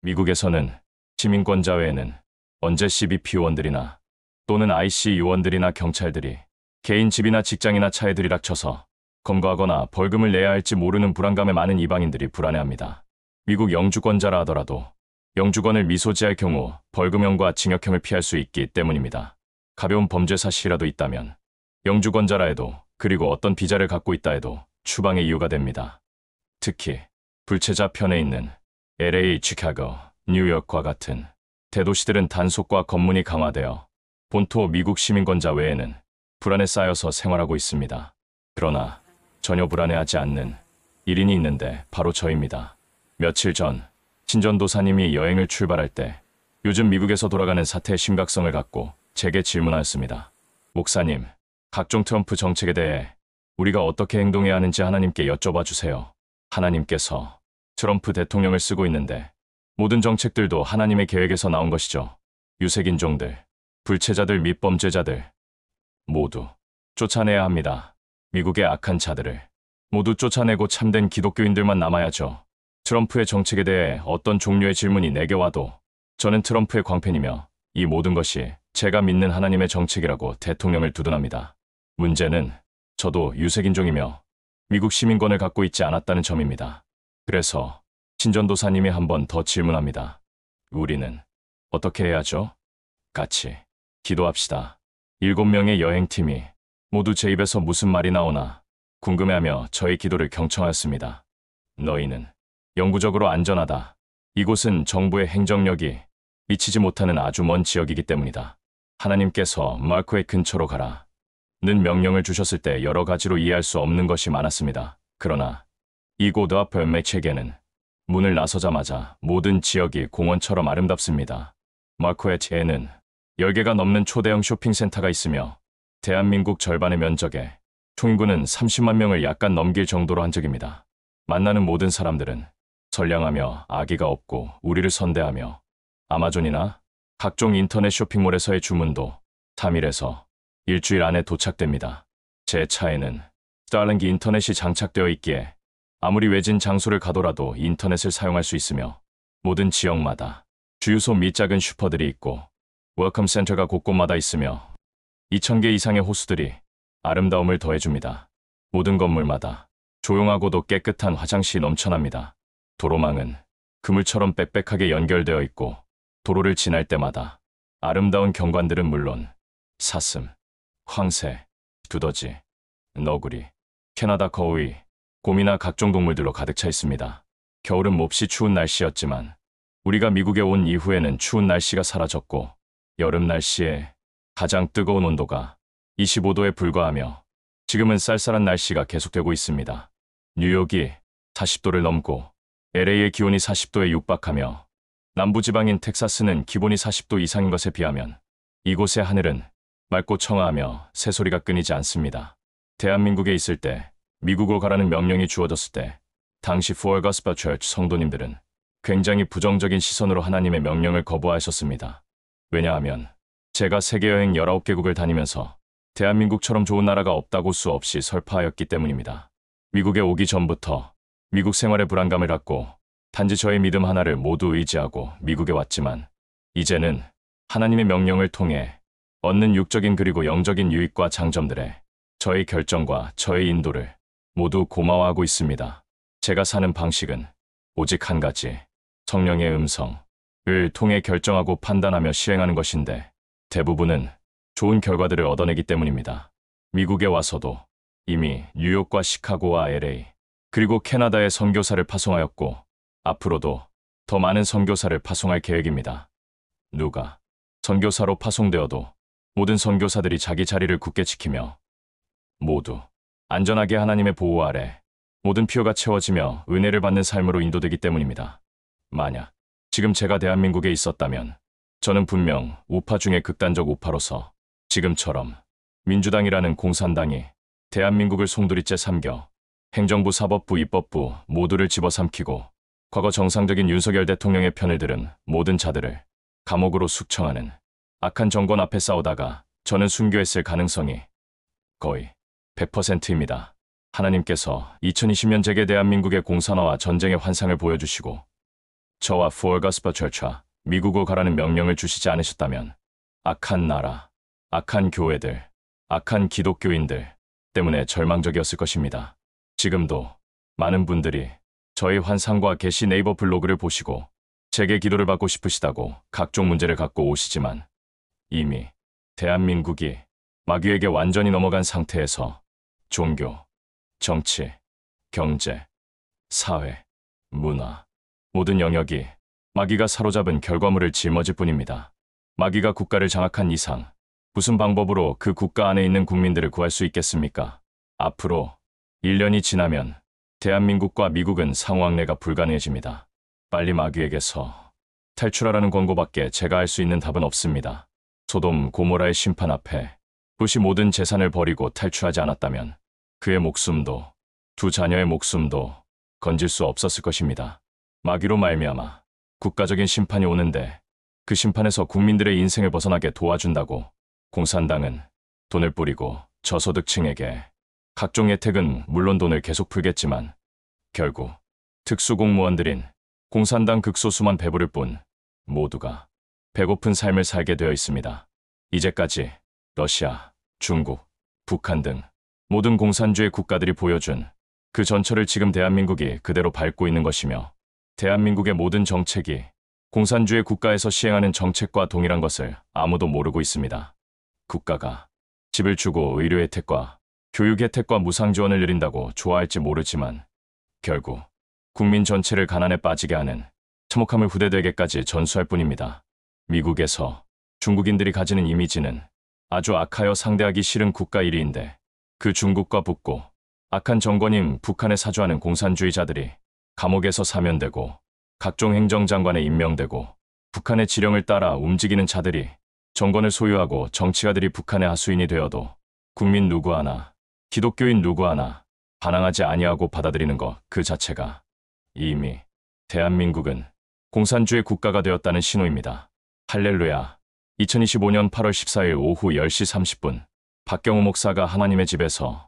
미국에서는 시민권자 외에는 언제 CBP 요원들이나 또는 IC 요원들이나 경찰들이 개인 집이나 직장이나 차에 들이닥쳐서 검거하거나 벌금을 내야 할지 모르는 불안감에 많은 이방인들이 불안해합니다. 미국 영주권자라 하더라도 영주권을 미소지할 경우 벌금형과 징역형을 피할 수 있기 때문입니다. 가벼운 범죄 사실이라도 있다면 영주권자라 해도 그리고 어떤 비자를 갖고 있다 해도 추방의 이유가 됩니다. 특히 불체자 편에 있는 LA, 시카고, 뉴욕과 같은 대도시들은 단속과 검문이 강화되어 본토 미국 시민권자 외에는 불안에 쌓여서 생활하고 있습니다. 그러나 전혀 불안해하지 않는 1인이 있는데 바로 저입니다. 며칠 전 신전도사님이 여행을 출발할 때 요즘 미국에서 돌아가는 사태의 심각성을 갖고 제게 질문하였습니다. 목사님, 각종 트럼프 정책에 대해 우리가 어떻게 행동해야 하는지 하나님께 여쭤봐 주세요. 하나님께서 트럼프 대통령을 쓰고 있는데 모든 정책들도 하나님의 계획에서 나온 것이죠. 유색인종들, 불체자들 및 범죄자들 모두 쫓아내야 합니다. 미국의 악한 자들을 모두 쫓아내고 참된 기독교인들만 남아야죠. 트럼프의 정책에 대해 어떤 종류의 질문이 내게 와도 저는 트럼프의 광팬이며 이 모든 것이 제가 믿는 하나님의 정책이라고 대통령을 두둔합니다. 문제는 저도 유색인종이며 미국 시민권을 갖고 있지 않았다는 점입니다. 그래서 신전도사님이 한 번 더 질문합니다. 우리는 어떻게 해야죠? 같이 기도합시다. 7명의 여행팀이 모두 제 입에서 무슨 말이 나오나 궁금해하며 저의 기도를 경청하였습니다. 너희는 영구적으로 안전하다. 이곳은 정부의 행정력이 미치지 못하는 아주 먼 지역이기 때문이다. 하나님께서 마크의 근처로 가라. 는 명령을 주셨을 때 여러 가지로 이해할 수 없는 것이 많았습니다. 그러나 이곳 앞을 매체계는 문을 나서자마자 모든 지역이 공원처럼 아름답습니다. 마크의 제에는 10개가 넘는 초대형 쇼핑센터가 있으며 대한민국 절반의 면적에 총인구는 30만 명을 약간 넘길 정도로 한적입니다. 만나는 모든 사람들은 선량하며 악의가 없고 우리를 선대하며 아마존이나 각종 인터넷 쇼핑몰에서의 주문도 3일에서 일주일 안에 도착됩니다. 제 차에는 스타링 인터넷이 장착되어 있기에 아무리 외진 장소를 가더라도 인터넷을 사용할 수 있으며 모든 지역마다 주유소 및 작은 슈퍼들이 있고 웰컴 센터가 곳곳마다 있으며 2,000개 이상의 호수들이 아름다움을 더해줍니다. 모든 건물마다 조용하고도 깨끗한 화장실이 넘쳐납니다. 도로망은 그물처럼 빽빽하게 연결되어 있고 도로를 지날 때마다 아름다운 경관들은 물론 사슴, 황새, 두더지, 너구리, 캐나다 거위, 곰이나 각종 동물들로 가득 차 있습니다. 겨울은 몹시 추운 날씨였지만 우리가 미국에 온 이후에는 추운 날씨가 사라졌고 여름 날씨에 가장 뜨거운 온도가 25도에 불과하며 지금은 쌀쌀한 날씨가 계속되고 있습니다. 뉴욕이 40도를 넘고 LA의 기온이 40도에 육박하며 남부지방인 텍사스는 기본이 40도 이상인 것에 비하면 이곳의 하늘은 맑고 청아하며 새소리가 끊이지 않습니다. 대한민국에 있을 때 미국으로 가라는 명령이 주어졌을 때 당시 Full Gospel Church 성도님들은 굉장히 부정적인 시선으로 하나님의 명령을 거부하셨습니다. 왜냐하면 제가 세계여행 19개국을 다니면서 대한민국처럼 좋은 나라가 없다고 수없이 설파하였기 때문입니다. 미국에 오기 전부터 미국 생활의 불안감을 갖고 단지 저의 믿음 하나를 모두 의지하고 미국에 왔지만 이제는 하나님의 명령을 통해 얻는 육적인 그리고 영적인 유익과 장점들에 저의 결정과 저의 인도를 모두 고마워하고 있습니다. 제가 사는 방식은 오직 한 가지, 성령의 음성을 통해 결정하고 판단하며 시행하는 것인데 대부분은 좋은 결과들을 얻어내기 때문입니다. 미국에 와서도 이미 뉴욕과 시카고와 LA 그리고 캐나다에 선교사를 파송하였고 앞으로도 더 많은 선교사를 파송할 계획입니다. 누가 선교사로 파송되어도 모든 선교사들이 자기 자리를 굳게 지키며 모두 안전하게 하나님의 보호 아래 모든 필요가 채워지며 은혜를 받는 삶으로 인도되기 때문입니다. 만약 지금 제가 대한민국에 있었다면 저는 분명 우파 중에 극단적 우파로서 지금처럼 민주당이라는 공산당이 대한민국을 송두리째 삼겨 행정부, 사법부, 입법부 모두를 집어삼키고 과거 정상적인 윤석열 대통령의 편을 들은 모든 자들을 감옥으로 숙청하는 악한 정권 앞에 싸우다가 저는 순교했을 가능성이 거의 100%입니다. 하나님께서 2020년 제게 대한민국의 공산화와 전쟁의 환상을 보여주시고 저와 푸얼가스퍼 철차, 미국으로 가라는 명령을 주시지 않으셨다면 악한 나라, 악한 교회들, 악한 기독교인들 때문에 절망적이었을 것입니다. 지금도 많은 분들이 저의 환상과 계시 네이버 블로그를 보시고 제게 기도를 받고 싶으시다고 각종 문제를 갖고 오시지만 이미 대한민국이 마귀에게 완전히 넘어간 상태에서 종교, 정치, 경제, 사회, 문화, 모든 영역이 마귀가 사로잡은 결과물을 짊어질 뿐입니다. 마귀가 국가를 장악한 이상 무슨 방법으로 그 국가 안에 있는 국민들을 구할 수 있겠습니까? 앞으로 1년이 지나면 대한민국과 미국은 상호학내가 불가능해집니다. 빨리 마귀에게서 탈출하라는 권고밖에 제가 할 수 있는 답은 없습니다. 소돔 고모라의 심판 앞에 부시 모든 재산을 버리고 탈출하지 않았다면 그의 목숨도 두 자녀의 목숨도 건질 수 없었을 것입니다. 마귀로 말미암아 국가적인 심판이 오는데 그 심판에서 국민들의 인생을 벗어나게 도와준다고 공산당은 돈을 뿌리고 저소득층에게 각종 혜택은 물론 돈을 계속 풀겠지만 결국 특수공무원들인 공산당 극소수만 배부를 뿐 모두가 배고픈 삶을 살게 되어 있습니다. 이제까지 러시아, 중국, 북한 등 모든 공산주의 국가들이 보여준 그 전철을 지금 대한민국이 그대로 밟고 있는 것이며 대한민국의 모든 정책이 공산주의 국가에서 시행하는 정책과 동일한 것을 아무도 모르고 있습니다. 국가가 집을 주고 의료 혜택과 교육 혜택과 무상 지원을 내린다고 좋아할지 모르지만 결국 국민 전체를 가난에 빠지게 하는 참혹함을 후대들에게까지 전수할 뿐입니다. 미국에서 중국인들이 가지는 이미지는 아주 악하여 상대하기 싫은 국가 1위인데 그 중국과 붙고 악한 정권인 북한에 사주하는 공산주의자들이 감옥에서 사면되고 각종 행정장관에 임명되고 북한의 지령을 따라 움직이는 자들이 정권을 소유하고 정치가들이 북한의 하수인이 되어도 국민 누구 하나, 기독교인 누구 하나 반항하지 아니하고 받아들이는 것 그 자체가 이미 대한민국은 공산주의 국가가 되었다는 신호입니다. 할렐루야. 2025년 8월 14일 오후 10시 30분 박경호 목사가 하나님의 집에서